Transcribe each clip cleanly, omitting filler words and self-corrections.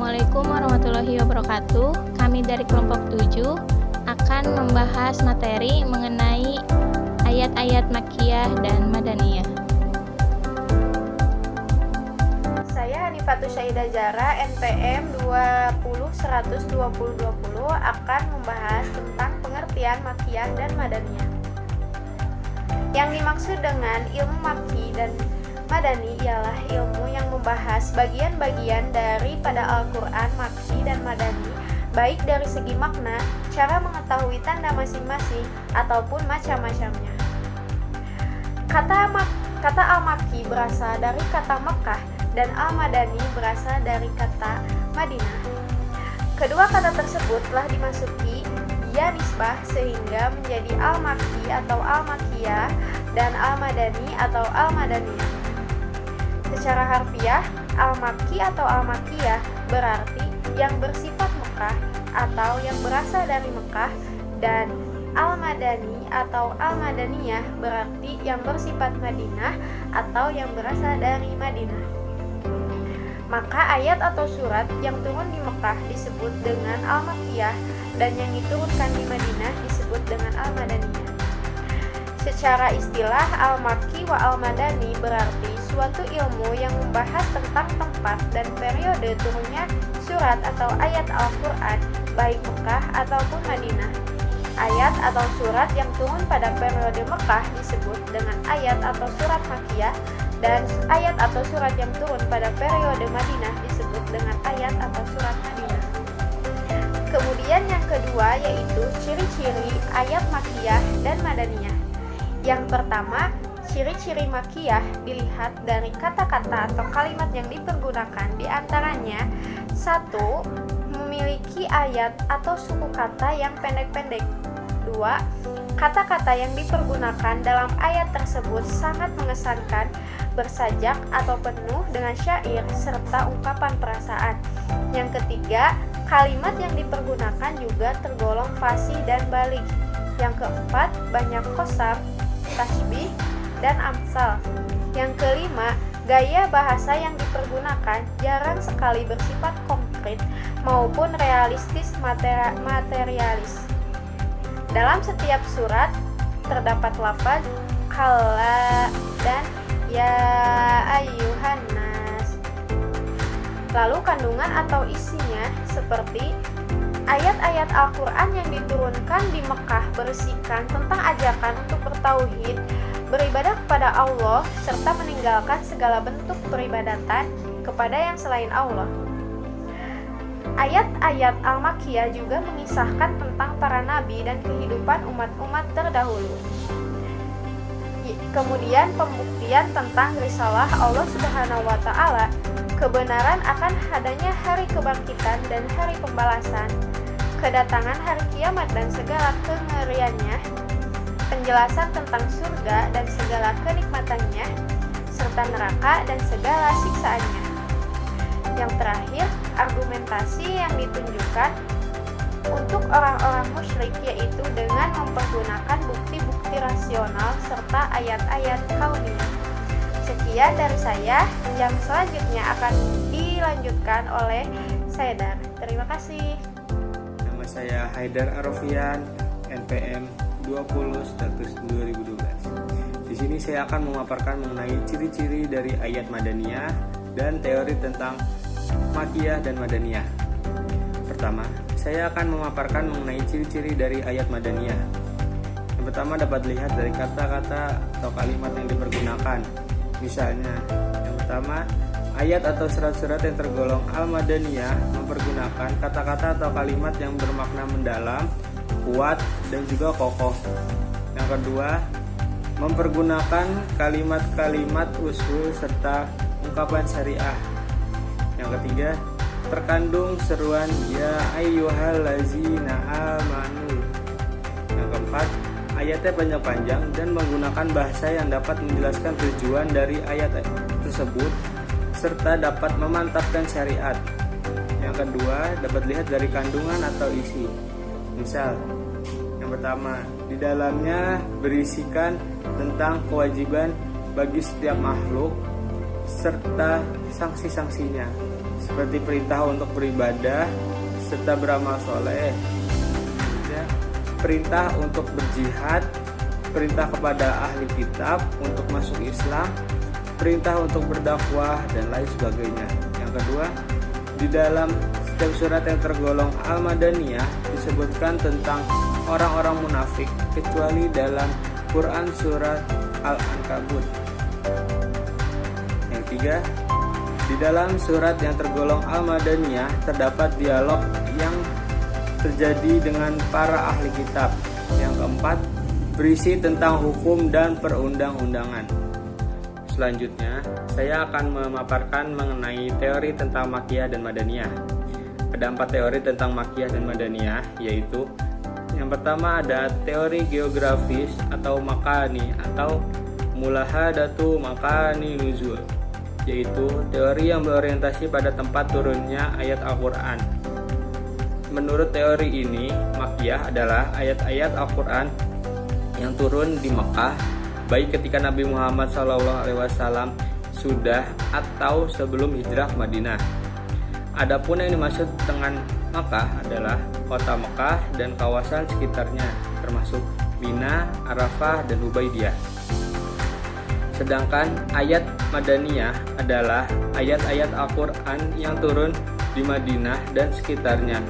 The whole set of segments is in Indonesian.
Assalamualaikum warahmatullahi wabarakatuh. Kami dari kelompok 7 akan membahas materi mengenai ayat-ayat Makkiyah dan Madaniyah. Saya Hanifatus Syahidah Zahra, NPM 20.100.2020 akan membahas tentang pengertian Makkiyah dan Madaniyah. Yang dimaksud dengan ilmu Makki dan Madani ialah ilmu yang membahas bagian-bagian daripada Al-Quran Makki dan Madani, baik dari segi makna, cara mengetahui tanda masing-masing, ataupun macam-macamnya. Kata Al-Makki berasal dari kata Mekah dan Al-Madani berasal dari kata Madinah. Kedua kata tersebut telah dimasuki ya nisbah sehingga menjadi Al-Makki atau Al-Makkiyah dan Al-Madani atau Al-Madaniyah. Secara harfiah, Al-Makki atau Al-Makkiyah berarti yang bersifat Mekah atau yang berasal dari Mekah, dan Al-Madani atau Al-Madaniyah berarti yang bersifat Madinah atau yang berasal dari Madinah. Maka ayat atau surat yang turun di Mekah disebut dengan Al-Makkiyah dan yang diturunkan di Madinah disebut dengan Al-Madaniyah. Secara istilah, Al-Makki wa Al-Madani berarti suatu ilmu yang membahas tentang tempat dan periode turunnya surat atau ayat Al-Quran, baik Mekah ataupun Madinah. Ayat atau surat yang turun pada periode Mekah disebut dengan ayat atau surat Makkiyah, dan ayat atau surat yang turun pada periode Madinah disebut dengan ayat atau surat Madinah. Kemudian yang kedua yaitu ciri-ciri ayat Makkiyah dan Madaniyah. Yang pertama, ciri-ciri Makkiyah dilihat dari kata-kata atau kalimat yang dipergunakan, di antaranya: 1. Memiliki ayat atau suku kata yang pendek-pendek. 2. Kata-kata yang dipergunakan dalam ayat tersebut sangat mengesankan, bersajak atau penuh dengan syair serta ungkapan perasaan. Yang ketiga, kalimat yang dipergunakan juga tergolong fasih dan baligh. Yang keempat, banyak qasam, tasbih, dan amsal. Yang kelima, gaya bahasa yang dipergunakan jarang sekali bersifat konkret maupun realistis materialis. Dalam setiap surat terdapat lafaz kalla dan ya ayyuhan nas. Lalu kandungan atau isinya seperti ayat-ayat Al-Quran yang diturunkan di Mekah berisikan tentang ajakan untuk bertauhid, beribadah kepada Allah, serta meninggalkan segala bentuk peribadatan kepada yang selain Allah. Ayat-ayat Al-Makkiyah juga mengisahkan tentang para nabi dan kehidupan umat-umat terdahulu. Kemudian pembuktian tentang risalah Allah Subhanahu wa Ta'ala, kebenaran akan adanya hari kebangkitan dan hari pembalasan, kedatangan hari kiamat dan segala kengeriannya, penjelasan tentang surga dan segala kenikmatannya, serta neraka dan segala siksaannya. Yang terakhir, argumentasi yang ditunjukkan untuk orang-orang musyrik, yaitu dengan mempergunakan bukti-bukti rasional serta ayat-ayat kauniyah. Sekian dari saya, yang selanjutnya akan dilanjutkan oleh Saidar. Terima kasih. Nama saya Haidar Arofian, NPM 20 status 2012. Di sini saya akan memaparkan mengenai ciri-ciri dari ayat Madaniyah dan teori tentang Makkiyah dan Madaniyah. Pertama, saya akan memaparkan mengenai ciri-ciri dari ayat Madaniyah. Yang pertama dapat dilihat dari kata-kata atau kalimat yang dipergunakan. Misalnya, yang pertama, ayat atau surat-surat yang tergolong Al-Madaniyah mempergunakan kata-kata atau kalimat yang bermakna mendalam, kuat, dan juga kokoh. Yang kedua, mempergunakan kalimat-kalimat usul serta ungkapan syariah. Yang ketiga, terkandung seruan ya ayyuhallazina amanu. Yang keempat, ayatnya panjang-panjang dan menggunakan bahasa yang dapat menjelaskan tujuan dari ayat tersebut serta dapat memantapkan syariat. Yang kedua, dapat dilihat dari kandungan atau isi. Misal, yang pertama, di dalamnya berisikan tentang kewajiban bagi setiap makhluk serta sanksi-sanksinya, seperti perintah untuk beribadah serta beramal soleh, ya, perintah untuk berjihad, perintah kepada ahli kitab untuk masuk Islam, perintah untuk berdakwah, dan lain sebagainya. Yang kedua, di dalam setiap surat yang tergolong Al-Madaniyah disebutkan tentang orang-orang munafik, kecuali dalam Quran surat Al-Ankabut. Yang ketiga, di dalam surat yang tergolong Al-Madaniyah terdapat dialog yang terjadi dengan para ahli kitab. Yang keempat, berisi tentang hukum dan perundang-undangan. Selanjutnya, saya akan memaparkan mengenai teori tentang Makkiyah dan Madaniyah. Ada 4 teori tentang Makkiyah dan Madaniyah, yaitu yang pertama ada teori geografis atau makani atau mulahadatu makani nuzul, yaitu teori yang berorientasi pada tempat turunnya ayat Al-Quran. Menurut teori ini, Makkiyah adalah ayat-ayat Al-Quran yang turun di Mekah, baik ketika Nabi Muhammad SAW sudah atau sebelum hijrah ke Madinah. Adapun yang dimaksud dengan Makkah adalah kota Mekah dan kawasan sekitarnya, termasuk Mina, Arafah, dan Hubaidiyah. Sedangkan ayat Madaniyah adalah ayat-ayat Al-Quran yang turun di Madinah dan sekitarnya.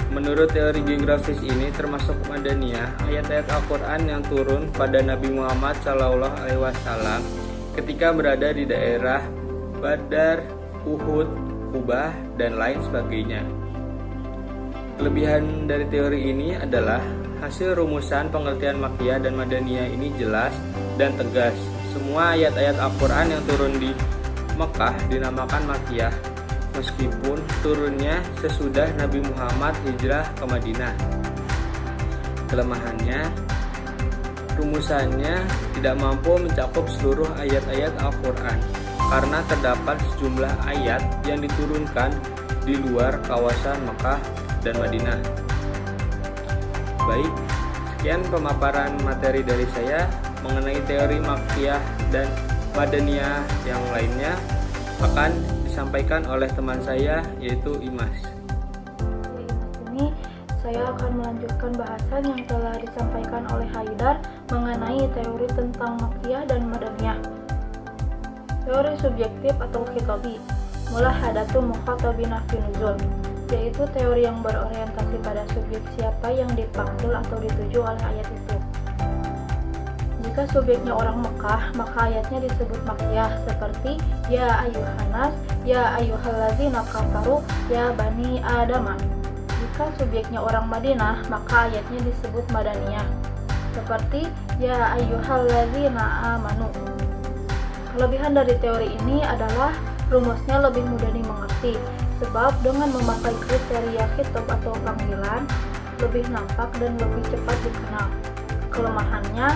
Menurut teori geografis ini, termasuk Madaniyah, ayat-ayat Al-Quran yang turun pada Nabi Muhammad SAW ketika berada di daerah Badar, Uhud, Kubah, dan lain sebagainya. Kelebihan dari teori ini adalah hasil rumusan pengertian Makkiyah dan Madaniyah ini jelas dan tegas. Semua ayat-ayat Al-Quran yang turun di Mekah dinamakan Makkiyah, meskipun turunnya sesudah Nabi Muhammad hijrah ke Madinah. Kelemahannya, rumusannya tidak mampu mencakup seluruh ayat-ayat Al-Quran karena terdapat sejumlah ayat yang diturunkan di luar kawasan Mekah dan Madinah. Baik, sekian pemaparan materi dari saya mengenai teori Makkiyah dan Madaniyah. Yang lainnya akan disampaikan oleh teman saya, yaitu Imas. Ini saya akan melanjutkan bahasan yang telah disampaikan oleh Haidar mengenai teori tentang Makkiyah dan Madaniyah. Teori subjektif atau khitabi, mulahadatu mukhatabina fi nuzul, yaitu teori yang berorientasi pada subjek siapa yang dipanggil atau dituju oleh ayat itu. Jika subjeknya orang Mekah, maka ayatnya disebut Makkiyah, seperti ya ayyuhannas, ya ayyuhalladzina kafaru, ya bani adama. Jika subjeknya orang Madinah, maka ayatnya disebut Madaniyah, seperti ya ayyuhalladzina amanu. Kelebihan dari teori ini adalah rumusnya lebih mudah dimengerti, sebab dengan memakai kriteria khitab atau panggilan lebih nampak dan lebih cepat dikenal. Kelemahannya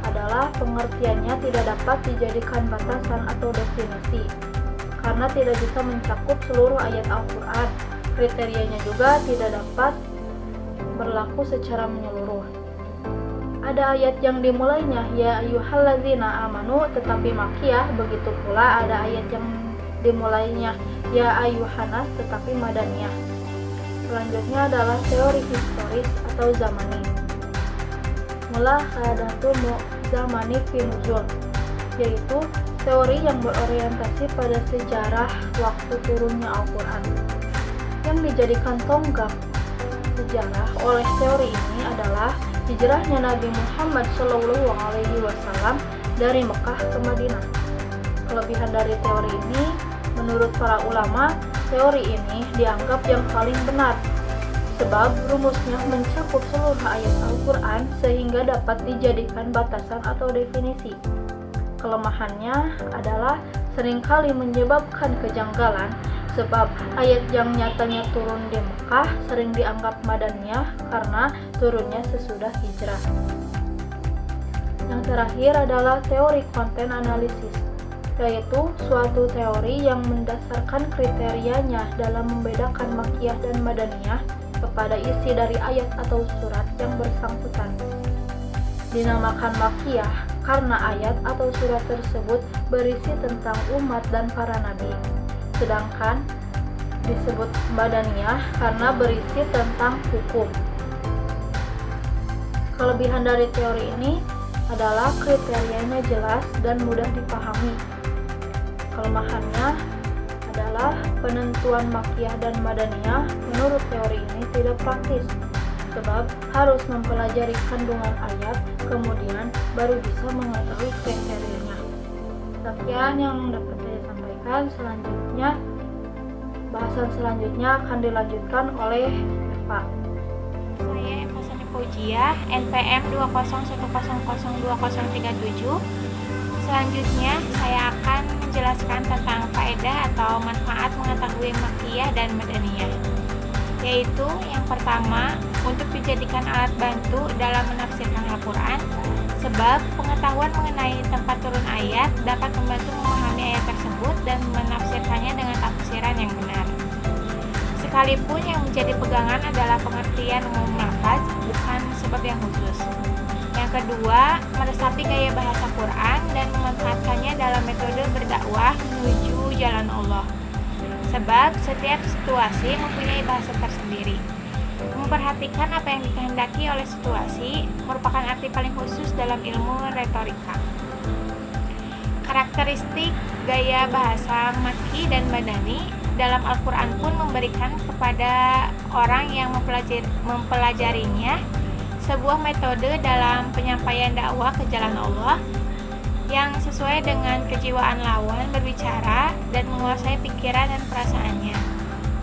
adalah pengertiannya tidak dapat dijadikan batasan atau definisi, karena tidak bisa mencakup seluruh ayat Al-Quran. Kriterianya juga tidak dapat berlaku secara menyeluruh. Ada ayat yang dimulainya ya ayyuhalladzina amanu tetapi Makkiyah, begitu pula ada ayat yang dimulainya ya ayyuhannas tetapi Madaniyah. Selanjutnya adalah teori historis atau zamani. Mulahadatu zamani fi nuzul, yaitu teori yang berorientasi pada sejarah waktu turunnya Al-Quran. Yang dijadikan tonggak sejarah oleh teori ini adalah hijrahnya Nabi Muhammad SAW dari Mekah ke Madinah. Kelebihan dari teori ini, menurut para ulama, teori ini dianggap yang paling benar, sebab rumusnya mencakup seluruh ayat Al-Quran sehingga dapat dijadikan batasan atau definisi. Kelemahannya adalah seringkali menyebabkan kejanggalan, sebab ayat yang nyatanya turun di Mekah sering dianggap Madaniyah karena turunnya sesudah hijrah. Yang terakhir adalah teori konten analisis, yaitu suatu teori yang mendasarkan kriterianya dalam membedakan Makkiyah dan Madaniyah kepada isi dari ayat atau surat yang bersangkutan. Dinamakan Makkiyah karena ayat atau surat tersebut berisi tentang umat dan para nabi. Sedangkan disebut Madaniyah karena berisi tentang hukum. Kelebihan dari teori ini adalah kriterianya jelas dan mudah dipahami. Kelemahannya adalah penentuan Makkiyah dan Madaniyah menurut teori ini tidak praktis, sebab harus mempelajari kandungan ayat, kemudian baru bisa mengetahui kriterianya. Sekian yang dapat saya sampaikan. Selanjutnya, bahasan selanjutnya akan dilanjutkan oleh Eva. Saya Eva Sani Faujiah, NPM 201002037. Selanjutnya, saya akan menjelaskan tentang faedah atau manfaat mengetahui Makkiyah dan Madaniyah, yaitu yang pertama, untuk dijadikan alat bantu dalam menafsirkan Al-Quran, sebab pengetahuan mengenai tempat turun ayat dapat membantu memahami ayat tersebut dan menafsirkannya dengan tafsiran yang benar. Sekalipun yang menjadi pegangan adalah pengertian umum lafaz, bukan sebab yang khusus. Yang kedua, meresapi gaya bahasa Quran dan memanfaatkannya dalam metode berdakwah menuju jalan Allah. Sebab setiap situasi mempunyai bahasa tersendiri. Memperhatikan apa yang dikehendaki oleh situasi merupakan arti paling khusus dalam ilmu retorika. Karakteristik gaya bahasa Makki dan Madani dalam Al-Quran pun memberikan kepada orang yang mempelajarinya sebuah metode dalam penyampaian dakwah ke jalan Allah yang sesuai dengan kejiwaan lawan berbicara dan menguasai pikiran dan perasaannya,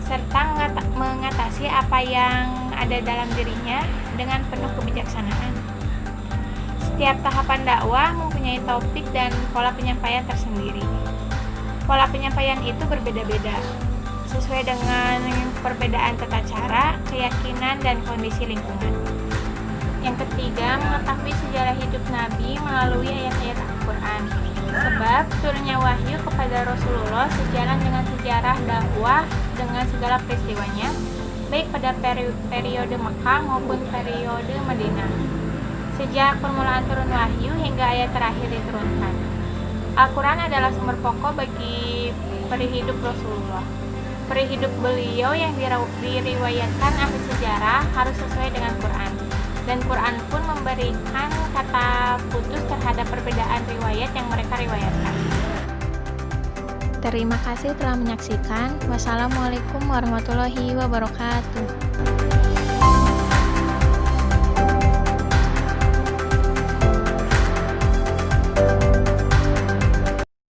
serta mengatasi apa yang ada dalam dirinya dengan penuh kebijaksanaan. Setiap tahapan dakwah mempunyai topik dan pola penyampaian tersendiri. Pola penyampaian itu berbeda-beda, sesuai dengan perbedaan tata cara, keyakinan, dan kondisi lingkungan. Yang ketiga, mengetahui sejarah hidup Nabi melalui ayat-ayat Al-Quran. Sebab turunnya wahyu kepada Rasulullah sejalan dengan sejarah dakwah dengan segala peristiwanya, baik pada periode Mekah maupun periode Madinah. Sejak permulaan turun wahyu hingga ayat terakhir diturunkan. Al-Quran adalah sumber pokok bagi perihidup Rasulullah. Perihidup beliau yang diriwayatkan ahli sejarah harus sesuai dengan Quran. Dan Quran pun memberikan kata putus terhadap perbedaan riwayat yang mereka riwayatkan. Terima kasih telah menyaksikan. Wassalamualaikum warahmatullahi wabarakatuh.